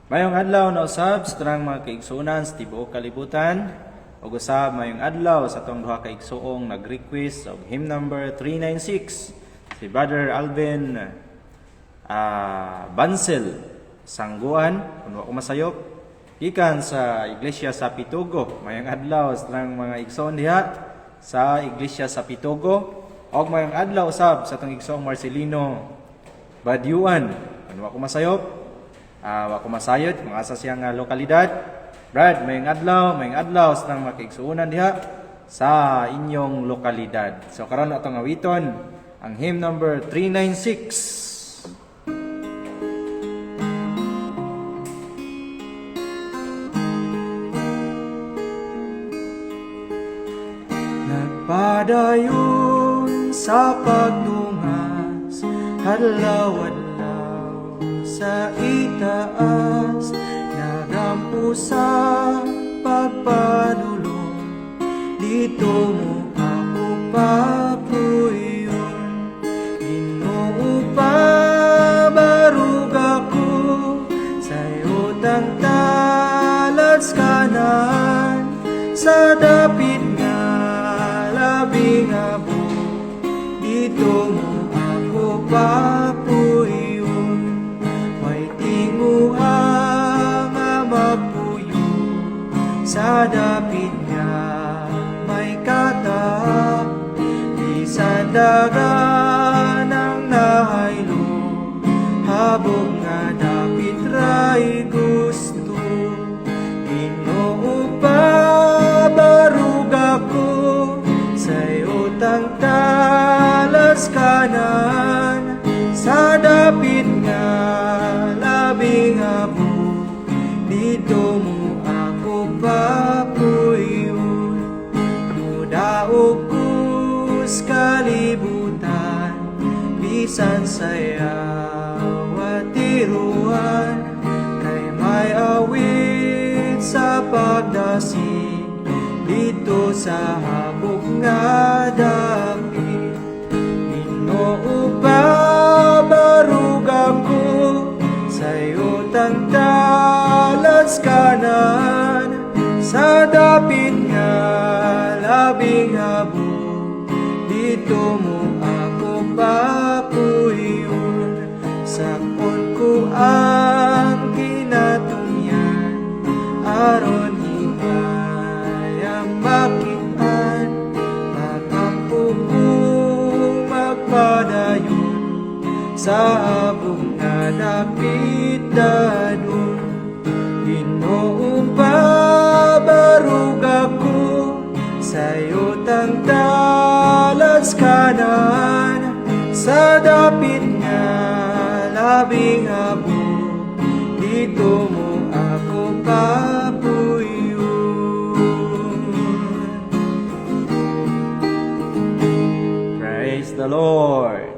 Mayong adlaw na usab sa tanang mga kaigsuonan sa tibuok kalibutan. Ug usab mayong adlaw sa atong duha ka igsuong nag-request og hymn number 396 si Brother Alvin Bansel Sangguan, kuno ko masayop gikan sa Iglesia sa Pitugo. Mayong adlaw sa tanang mga igsuon diha sa Iglesia sa Pitugo. Og mayong adlaw usab sa atong igsuong Marcelino Badyuan, kuno ko masayop. Wa ko masayod kung asa siyang lokalidad. Brad, mayong adlaw sa nang makigsuunan diha sa inyong lokalidad. So karon atong awiton ang hymn number 396. Nagpadayon sa pagtungas, hadlaw sa itaas, nagampo sa pagpadulong, dito mo ako papuyon. Ginoo pabarug ako sa iyotang talas kanan, sa dapit nga labing abo, dito mo ako papuyon. Sa dapit nga may kata, bisan dagan ang nahaylo, habog nga dapit ray gusto. Ginoo pabarug ako sa iyotang talas kanan, sa dapit nga labing abo, dito mo papuyon. Mudaog kus kalibutan, bisan sayaw at tiruan, kay may awit sa pagdasig, dito sa habog nga dapit. Ginoo pabarug ako sa iyotang talas kanan, sa dapit nga labing abo, dito mo ako papuyon. Sakon ko ang kinatungyan, aron himay ang makitaan, makampo ko magpadayon sa habog nga dapit dadon. Ginoo pabarug ako sa iyotang talas kanan, sa dapit nga labing abo, dito mo ako papuyon. Praise the Lord.